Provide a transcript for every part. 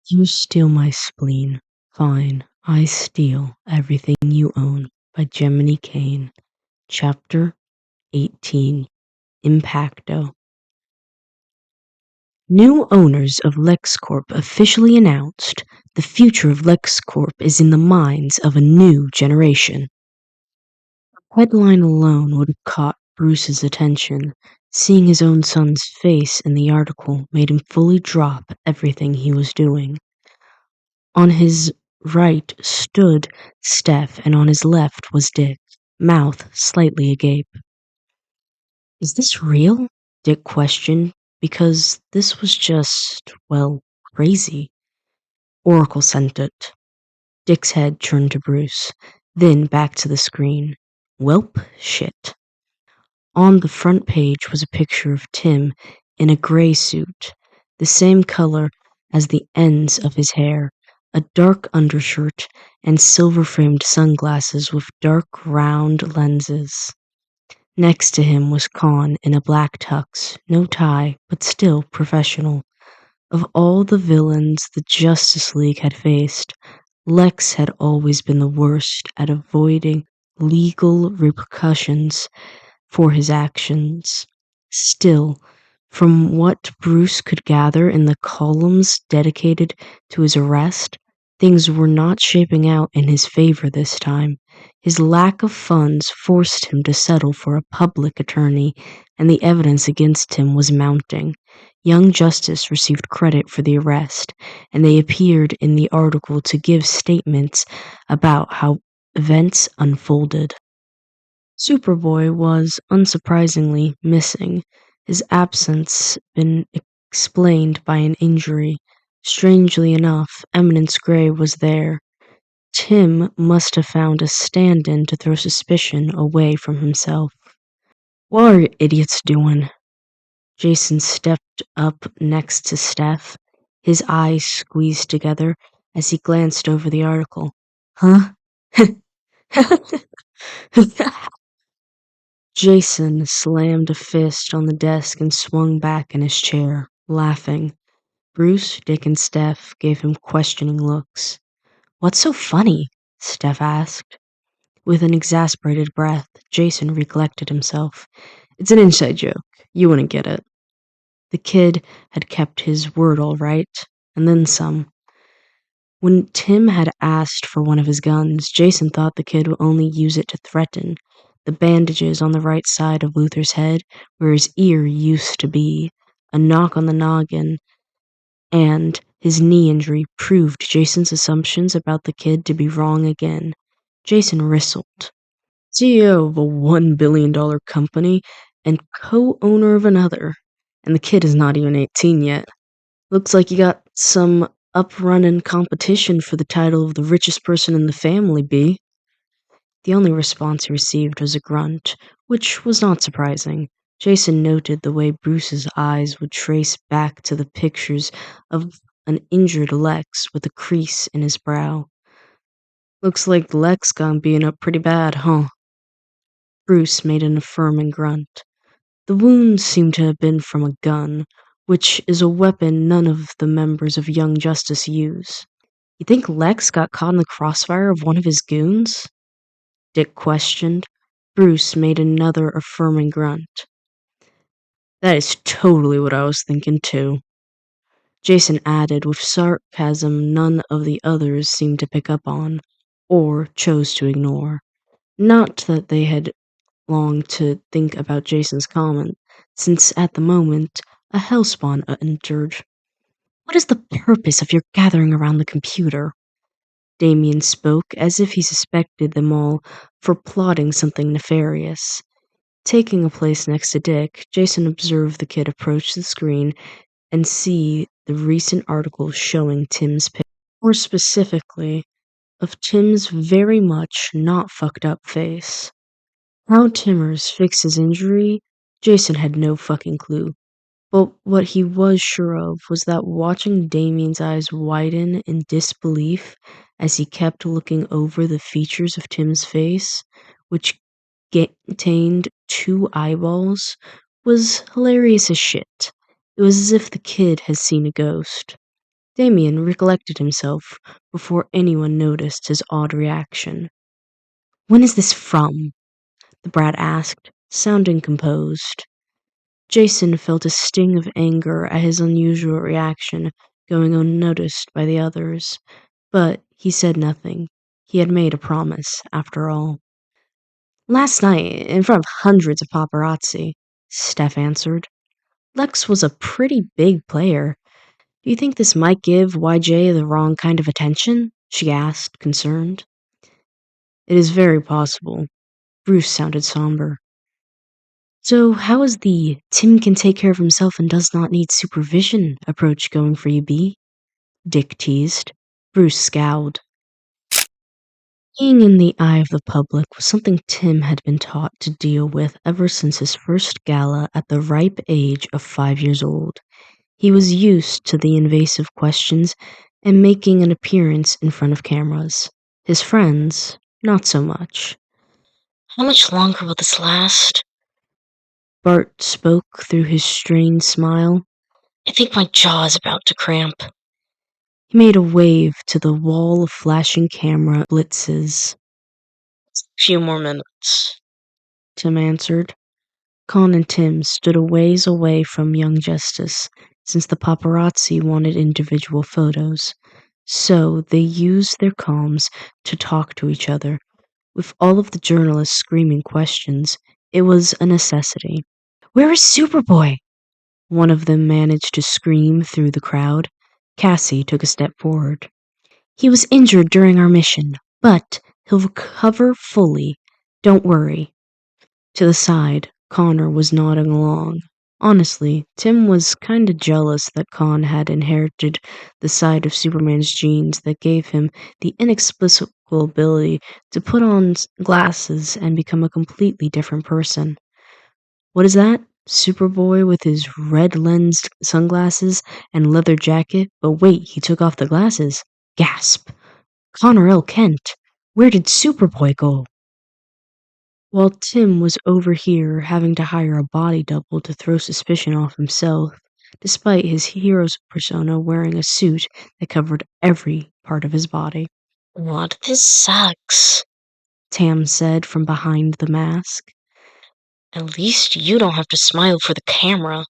You steal my spleen. Fine, I steal everything you own. By Geminycain. Chapter 18. Impacto. New owners of Lex Corp officially announced the future of Lex Corp is in the minds of a new generation. The headline alone would have caught Bruce's attention. Seeing his own son's face in the article made him fully drop everything he was doing. On his right stood Steph, and on his left was Dick, mouth slightly agape. Is this real? Dick questioned, because this was just, well, crazy. Oracle sent it. Dick's head turned to Bruce, then back to the screen. Welp, shit. On the front page was a picture of Tim in a gray suit, the same color as the ends of his hair, a dark undershirt, and silver-framed sunglasses with dark round lenses. Next to him was Khan in a black tux, no tie, but still professional. Of all the villains the Justice League had faced, Lex had always been the worst at avoiding legal repercussions for his actions. Still, from what Bruce could gather in the columns dedicated to his arrest, things were not shaping out in his favor this time. His lack of funds forced him to settle for a public attorney, and the evidence against him was mounting. Young Justice received credit for the arrest, and they appeared in the article to give statements about how events unfolded. Superboy was, unsurprisingly, missing, his absence been explained by an injury. Strangely enough, Eminence Gray was there. Tim must have found a stand-in to throw suspicion away from himself. What are you idiots doing? Jason stepped up next to Steph, his eyes squeezed together as he glanced over the article. Huh? Jason slammed a fist on the desk and swung back in his chair, laughing. Bruce, Dick, and Steph gave him questioning looks. What's so funny? Steph asked. With an exasperated breath, Jason recollected himself. It's an inside joke. You wouldn't get it. The kid had kept his word all right, and then some. When Tim had asked for one of his guns, Jason thought the kid would only use it to threaten. The bandages on the right side of Luther's head, where his ear used to be, a knock on the noggin, and his knee injury proved Jason's assumptions about the kid to be wrong again. Jason whistled. CEO of a $1 billion company and co-owner of another, and the kid is not even 18 yet. Looks like you got some up-running competition for the title of the richest person in the family, B. The only response he received was a grunt, which was not surprising. Jason noted the way Bruce's eyes would trace back to the pictures of an injured Lex with a crease in his brow. Looks like Lex got beaten up pretty bad, huh? Bruce made an affirming grunt. The wounds seemed to have been from a gun, which is a weapon none of the members of Young Justice use. You think Lex got caught in the crossfire of one of his goons? Dick questioned. Bruce made another affirming grunt. That is totally what I was thinking too. Jason added with sarcasm none of the others seemed to pick up on, or chose to ignore. Not that they had long to think about Jason's comment, since at the moment a hellspawn entered. What is the purpose of your gathering around the computer? Damian spoke as if he suspected them all for plotting something nefarious. Taking a place next to Dick, Jason observed the kid approach the screen and see the recent article showing Tim's picture. More specifically, of Tim's very much not fucked up face. How Timmers fixed his injury, Jason had no fucking clue. But what he was sure of was that watching Damian's eyes widen in disbelief as he kept looking over the features of Tim's face, which contained 2 eyeballs, was hilarious as shit. It was as if the kid had seen a ghost. Damian recollected himself before anyone noticed his odd reaction. "When is this from?" the brat asked, sounding composed. Jason felt a sting of anger at his unusual reaction going unnoticed by the others, but he said nothing. He had made a promise, after all. "Last night, in front of hundreds of paparazzi," Steph answered. "Lex was a pretty big player. Do you think this might give YJ the wrong kind of attention?" she asked, concerned. "It is very possible." Bruce sounded somber. "So how is the Tim can take care of himself and does not need supervision approach going for you, B?" Dick teased. Bruce scowled. Being in the eye of the public was something Tim had been taught to deal with ever since his first gala at the ripe age of 5 years old. He was used to the invasive questions and making an appearance in front of cameras. His friends, not so much. "How much longer will this last?" Bart spoke through his strained smile. "I think my jaw is about to cramp." He made a wave to the wall of flashing camera blitzes. "Few more minutes," Tim answered. Con and Tim stood a ways away from young Justice, since the paparazzi wanted individual photos. So they used their comms to talk to each other. With all of the journalists screaming questions, it was a necessity. "Where is Superboy?" one of them managed to scream through the crowd. Cassie took a step forward. "He was injured during our mission, but he'll recover fully. Don't worry." To the side, Connor was nodding along. Honestly, Tim was kinda jealous that Con had inherited the side of Superman's genes that gave him the inexplicable ability to put on glasses and become a completely different person. "What is that? Superboy with his red-lensed sunglasses and leather jacket, but wait, he took off the glasses." Gasp. "Connor L. Kent, where did Superboy go?" While Tim was over here having to hire a body double to throw suspicion off himself, despite his hero's persona wearing a suit that covered every part of his body. "What, this sucks," Tam said from behind the mask. "At least you don't have to smile for the camera,"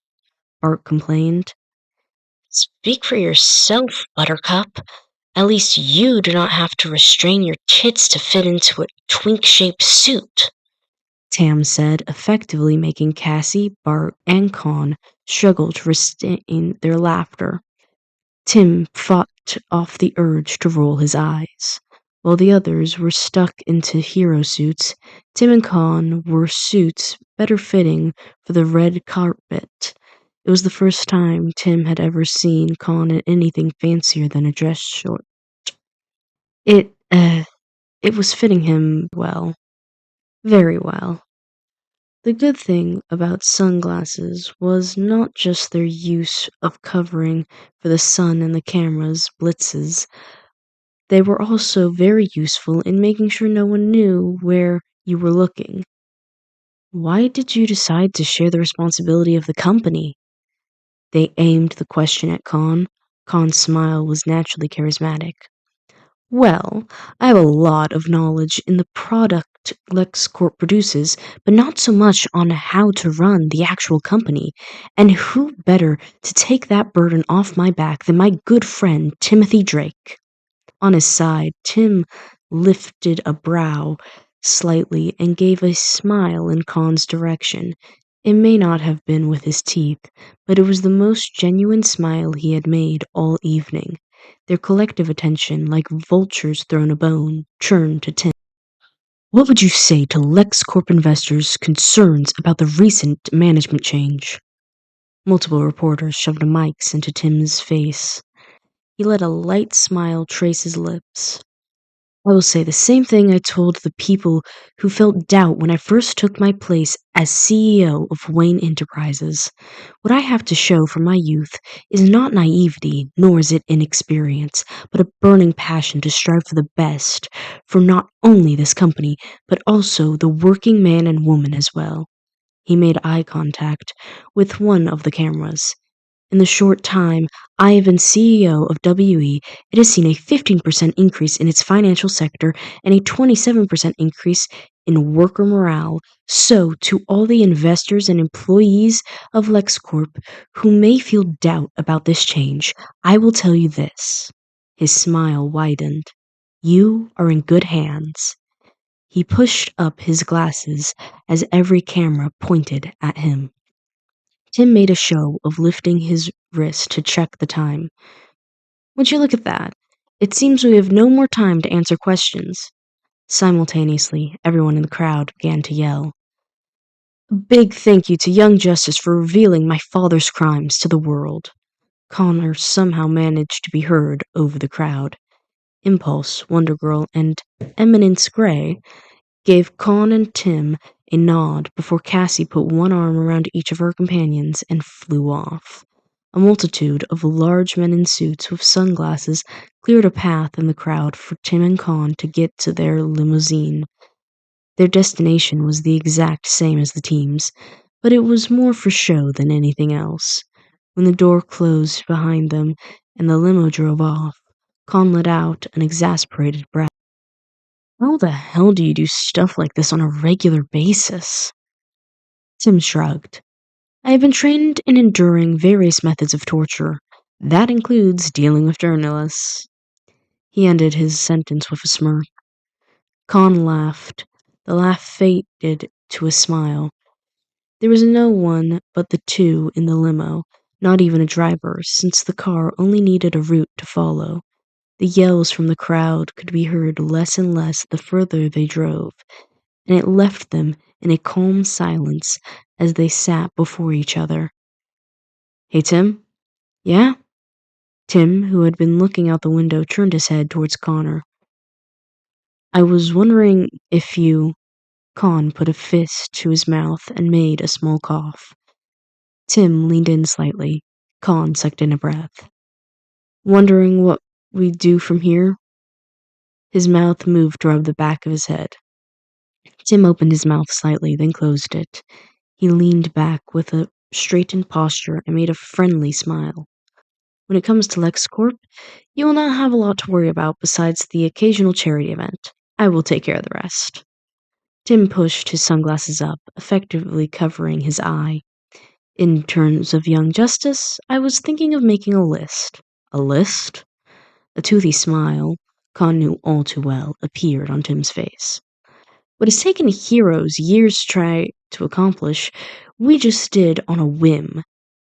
Bart complained. "Speak for yourself, Buttercup. At least you do not have to restrain your tits to fit into a twink-shaped suit," Tam said, effectively making Cassie, Bart, and Con struggle to restrain their laughter. Tim fought off the urge to roll his eyes. While the others were stuck into hero suits, Tim and Con wore suits better fitting for the red carpet. It was the first time Tim had ever seen Con in anything fancier than a dress short. It was fitting him well. Very well. The good thing about sunglasses was not just their use of covering for the sun and the camera's blitzes. They were also very useful in making sure no one knew where you were looking. "Why did you decide to share the responsibility of the company?" They aimed the question at Con. Con's smile was naturally charismatic. "Well, I have a lot of knowledge in the product Lex Corp produces, but not so much on how to run the actual company. And who better to take that burden off my back than my good friend Timothy Drake?" On his side, Tim lifted a brow slightly and gave a smile in Con's direction. It may not have been with his teeth, but it was the most genuine smile he had made all evening. Their collective attention, like vultures thrown a bone, turned to Tim. "What would you say to Lex Corp investors' concerns about the recent management change?" Multiple reporters shoved mics into Tim's face. He let a light smile trace his lips. "I will say the same thing I told the people who felt doubt when I first took my place as CEO of Wayne Enterprises. What I have to show from my youth is not naivety, nor is it inexperience, but a burning passion to strive for the best for not only this company, but also the working man and woman as well." He made eye contact with one of the cameras. In the short time I have been CEO of WE, it has seen a 15% increase in its financial sector and a 27% increase in worker morale. So, to all the investors and employees of Lex Corp who may feel doubt about this change, I will tell you this." His smile widened. "You are in good hands." He pushed up his glasses as every camera pointed at him. Tim made a show of lifting his wrist to check the time. "Would you look at that? It seems we have no more time to answer questions." Simultaneously, everyone in the crowd began to yell. "A big thank you to young Justice for revealing my father's crimes to the world." Connor somehow managed to be heard over the crowd. Impulse, Wonder Girl, and Eminence Gray gave Con and Tim a nod before Cassie put one arm around each of her companions and flew off. A multitude of large men in suits with sunglasses cleared a path in the crowd for Tim and Con to get to their limousine. Their destination was the exact same as the team's, but it was more for show than anything else. When the door closed behind them and the limo drove off, Con let out an exasperated breath. "How the hell do you do stuff like this on a regular basis?" Tim shrugged. "I have been trained in enduring various methods of torture. That includes dealing with journalists." He ended his sentence with a smirk. Con laughed. The laugh faded to a smile. There was no one but the two in the limo, not even a driver, since the car only needed a route to follow. The yells from the crowd could be heard less and less the further they drove, and it left them in a calm silence as they sat before each other. "Hey, Tim?" "Yeah?" Tim, who had been looking out the window, turned his head towards Connor. "I was wondering if you—" Con put a fist to his mouth and made a small cough. Tim leaned in slightly. Con sucked in a breath. "Wondering what we do from here?" His mouth moved to rub the back of his head. Tim opened his mouth slightly, then closed it. He leaned back with a straightened posture and made a friendly smile. "When it comes to Lex Corp, you will not have a lot to worry about besides the occasional charity event. I will take care of the rest." Tim pushed his sunglasses up, effectively covering his eye. "In terms of young justice, I was thinking of making a list." "A list?" A toothy smile, Con knew all too well, appeared on Tim's face. "What has taken heroes years to try to accomplish, we just did on a whim.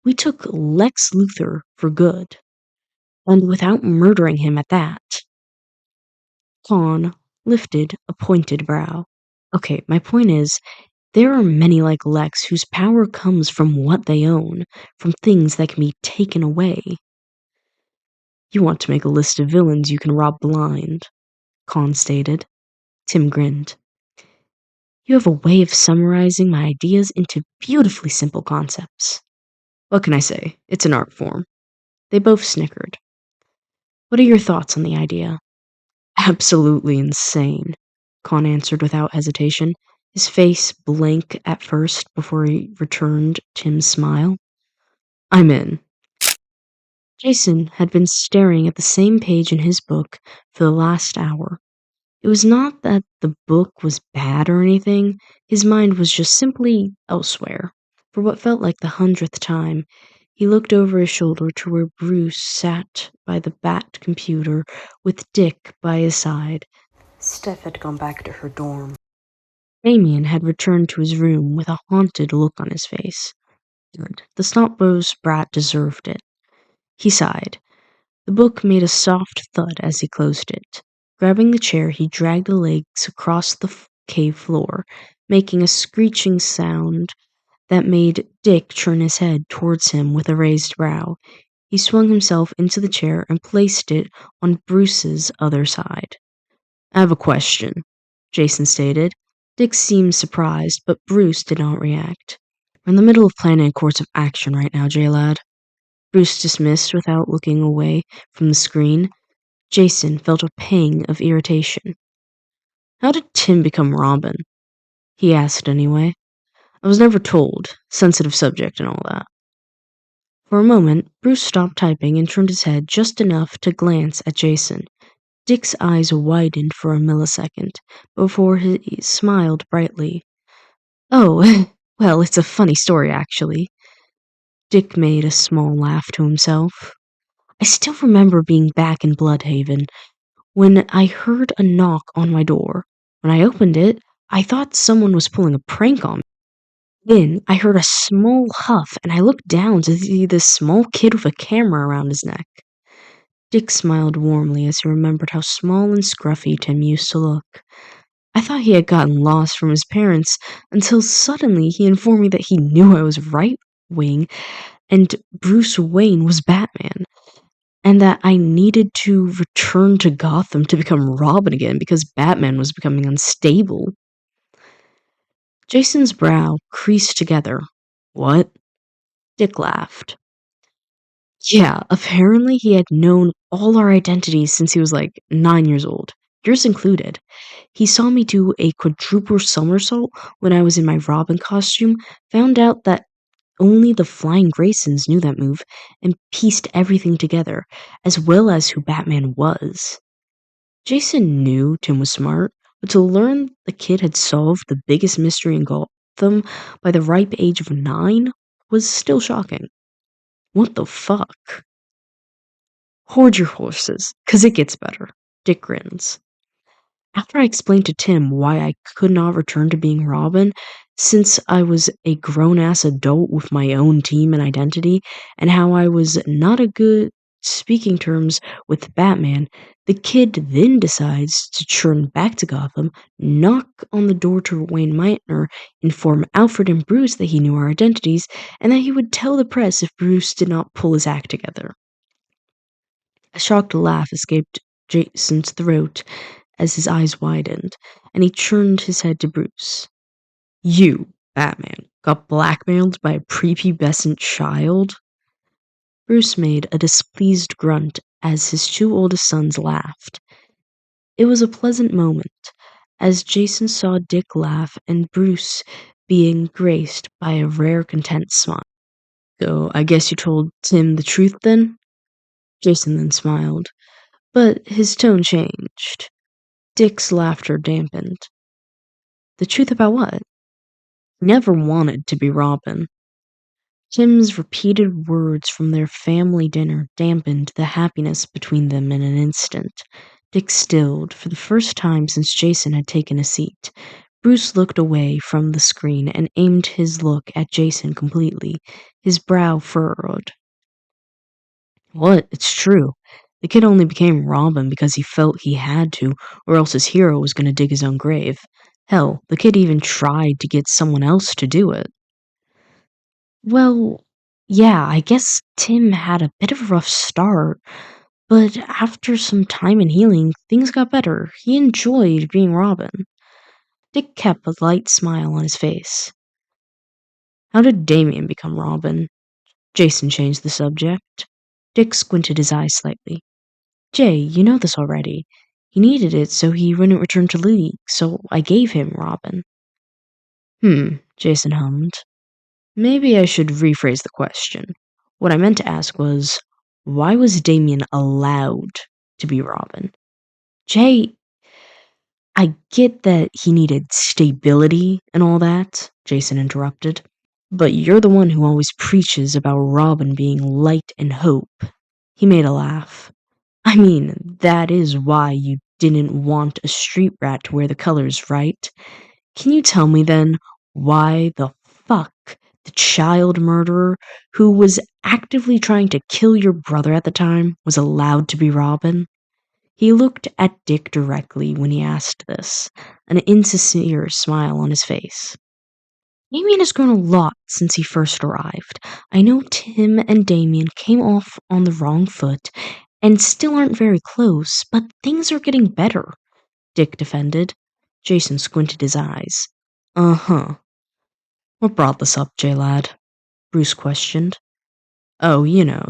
We took Lex Luthor for good. And without murdering him at that." Con lifted a pointed brow. "Okay, my point is, there are many like Lex whose power comes from what they own, from things that can be taken away." "You want to make a list of villains you can rob blind," Con stated. Tim grinned. "You have a way of summarizing my ideas into beautifully simple concepts." "What can I say? It's an art form." They both snickered. "What are your thoughts on the idea?" "Absolutely insane," Con answered without hesitation, his face blank at first before he returned Tim's smile. "I'm in." Jason had been staring at the same page in his book for the last hour. It was not that the book was bad or anything, his mind was just simply elsewhere. For what felt like the 100th time, he looked over his shoulder to where Bruce sat by the Bat computer with Dick by his side. Steph had gone back to her dorm. Damian had returned to his room with a haunted look on his face. Good. The snot-nosed brat deserved it. He sighed. The book made a soft thud as he closed it. Grabbing the chair, he dragged the legs across the cave floor, making a screeching sound that made Dick turn his head towards him with a raised brow. He swung himself into the chair and placed it on Bruce's other side. "I have a question," Jason stated. Dick seemed surprised, but Bruce did not react. "We're in the middle of planning a course of action right now, J-Lad," Bruce dismissed without looking away from the screen. Jason felt a pang of irritation. "How did Tim become Robin?" he asked anyway. "I was never told. Sensitive subject and all that." For a moment, Bruce stopped typing and turned his head just enough to glance at Jason. Dick's eyes widened for a millisecond before he smiled brightly. Oh, well, it's a funny story, actually. Dick made a small laugh to himself. I still remember being back in Bloodhaven when I heard a knock on my door. When I opened it, I thought someone was pulling a prank on me. Then I heard a small huff and I looked down to see this small kid with a camera around his neck. Dick smiled warmly as he remembered how small and scruffy Tim used to look. I thought he had gotten lost from his parents until suddenly he informed me that he knew I was right wing and Bruce Wayne was Batman, and that I needed to return to Gotham to become Robin again because Batman was becoming unstable. Jason's brow creased together. What? Dick laughed. Yeah, apparently he had known all our identities since he was like 9 years old, yours included. He saw me do a quadruple somersault when I was in my Robin costume, found out that only the Flying Graysons knew that move, and pieced everything together, as well as who Batman was. Jason knew Tim was smart, but to learn the kid had solved the biggest mystery in Gotham by the ripe age of 9 was still shocking. What the fuck? Hoard your horses, 'cause it gets better. Dick grins. After I explained to Tim why I could not return to being Robin, since I was a grown-ass adult with my own team and identity, and how I was not a good speaking terms with Batman, the kid then decides to turn back to Gotham, knock on the door to Wayne Minor, inform Alfred and Bruce that he knew our identities, and that he would tell the press if Bruce did not pull his act together. A shocked laugh escaped Jason's throat as his eyes widened, and he turned his head to Bruce. You, Batman, got blackmailed by a prepubescent child? Bruce made a displeased grunt as his two oldest sons laughed. It was a pleasant moment, as Jason saw Dick laugh and Bruce being graced by a rare content smile. So, I guess you told Tim the truth then? Jason then smiled, but his tone changed. Dick's laughter dampened. The truth about what? Never wanted to be Robin. Tim's repeated words from their family dinner dampened the happiness between them in an instant. Dick stilled, for the first time since Jason had taken a seat. Bruce looked away from the screen and aimed his look at Jason completely, his brow furrowed. What? It's true. The kid only became Robin because he felt he had to, or else his hero was going to dig his own grave. Hell, the kid even tried to get someone else to do it. Well, yeah, I guess Tim had a bit of a rough start, but after some time and healing, things got better. He enjoyed being Robin. Dick kept a light smile on his face. How did Damian become Robin? Jason changed the subject. Dick squinted his eyes slightly. Jay, you know this already. He needed it so he wouldn't return to League, so I gave him Robin. Jason hummed. Maybe I should rephrase the question. What I meant to ask was, why was Damien allowed to be Robin? Jay, I get that he needed stability and all that, Jason interrupted, but you're the one who always preaches about Robin being light and hope. He made a laugh. I mean, that is why you didn't want a street rat to wear the colors, right? Can you tell me then why the fuck the child murderer who was actively trying to kill your brother at the time was allowed to be Robin? He looked at Dick directly when he asked this, an insincere smile on his face. Damien has grown a lot since he first arrived. I know Tim and Damien came off on the wrong foot and still aren't very close, but things are getting better, Dick defended. Jason squinted his eyes. Uh-huh. What brought this up, J-Lad? Bruce questioned. Oh,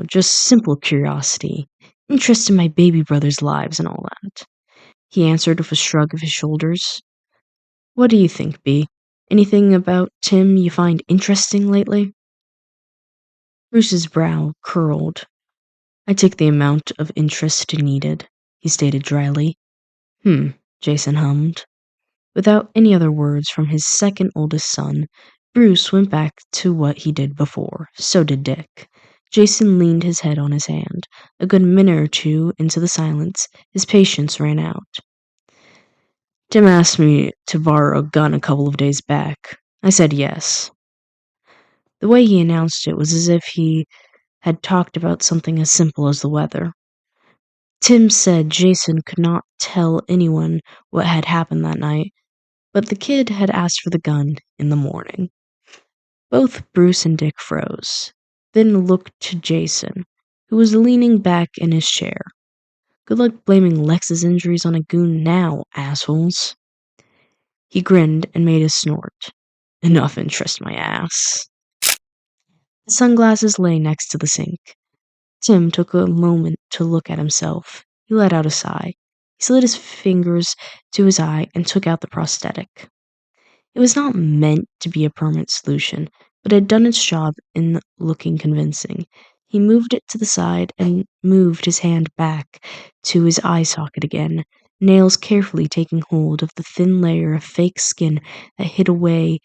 just simple curiosity. Interest in my baby brother's lives and all that. He answered with a shrug of his shoulders. What do you think, B? Anything about Tim you find interesting lately? Bruce's brow curled. "I take the amount of interest needed," he stated dryly. Jason hummed. Without any other words from his second oldest son, Bruce went back to what he did before. So did Dick. Jason leaned his head on his hand. A good minute or two into the silence, his patience ran out. "Tim asked me to borrow a gun a couple of days back. I said yes." The way he announced it was as if he had talked about something as simple as the weather. Tim said Jason could not tell anyone what had happened that night, but the kid had asked for the gun in the morning. Both Bruce and Dick froze, then looked to Jason, who was leaning back in his chair. "Good luck blaming Lex's injuries on a goon now, assholes." He grinned and made a snort. "Enough interest, my ass." The sunglasses lay next to the sink. Tim took a moment to look at himself. He let out a sigh. He slid his fingers to his eye and took out the prosthetic. It was not meant to be a permanent solution, but it had done its job in looking convincing. He moved it to the side and moved his hand back to his eye socket again, nails carefully taking hold of the thin layer of fake skin that hid away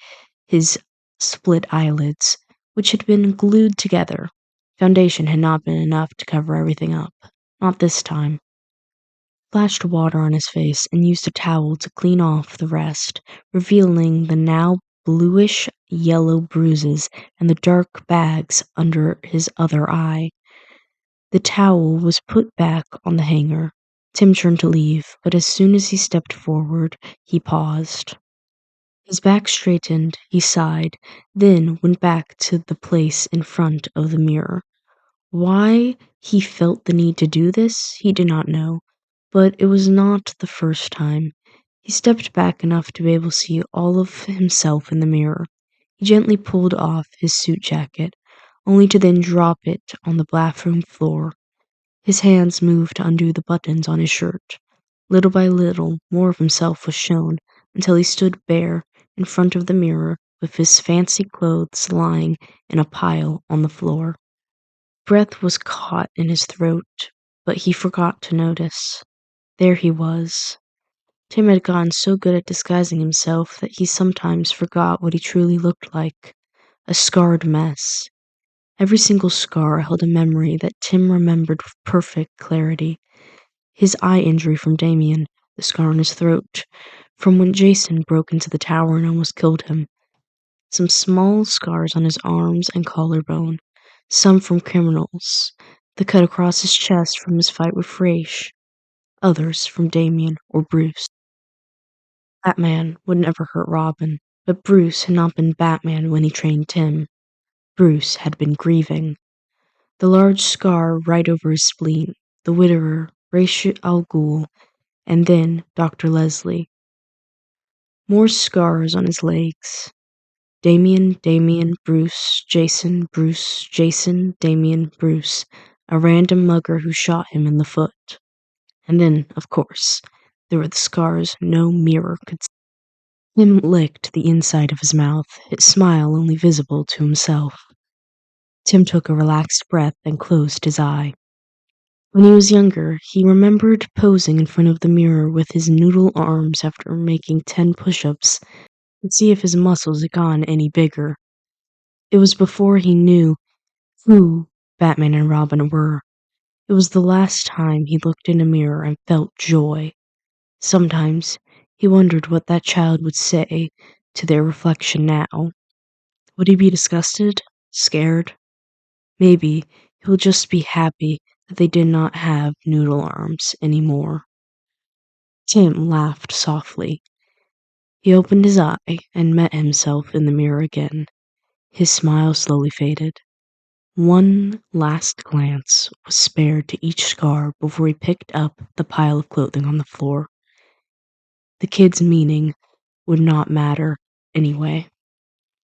his split eyelids, which had been glued together. Foundation had not been enough to cover everything up. Not this time. Splashed water on his face and used a towel to clean off the rest, revealing the now bluish yellow bruises and the dark bags under his other eye. The towel was put back on the hanger. Tim turned to leave, but as soon as he stepped forward, he paused. His back straightened, he sighed, then went back to the place in front of the mirror. Why he felt the need to do this, he did not know, but it was not the first time. He stepped back enough to be able to see all of himself in the mirror. He gently pulled off his suit jacket, only to then drop it on the bathroom floor. His hands moved to undo the buttons on his shirt. Little by little, more of himself was shown, until he stood bare in front of the mirror with his fancy clothes lying in a pile on the floor. Breath was caught in his throat, but he forgot to notice. There he was. Tim had gotten so good at disguising himself that he sometimes forgot what he truly looked like. A scarred mess. Every single scar held a memory that Tim remembered with perfect clarity. His eye injury from Damian, the scar on his throat, from when Jason broke into the tower and almost killed him. Some small scars on his arms and collarbone, some from criminals, the cut across his chest from his fight with Fraiche, others from Damian or Bruce. Batman would never hurt Robin, but Bruce had not been Batman when he trained Tim. Bruce had been grieving. The large scar right over his spleen, the widower, Ra's al Ghul, and then Dr. Leslie. More scars on his legs. Damian, Bruce, Jason, Damian, Bruce, a random mugger who shot him in the foot. And then, of course, there were the scars no mirror could see. Tim licked the inside of his mouth, his smile only visible to himself. Tim took a relaxed breath and closed his eye. When he was younger, he remembered posing in front of the mirror with his noodle arms after making 10 push-ups to see if his muscles had gotten any bigger. It was before he knew who Batman and Robin were. It was the last time he looked in a mirror and felt joy. Sometimes he wondered what that child would say to their reflection now. Would he be disgusted? Scared? Maybe he will just be happy that they did not have noodle arms anymore. Tim laughed softly. He opened his eye and met himself in the mirror again. His smile slowly faded. One last glance was spared to each scar before he picked up the pile of clothing on the floor. The kid's meaning would not matter anyway.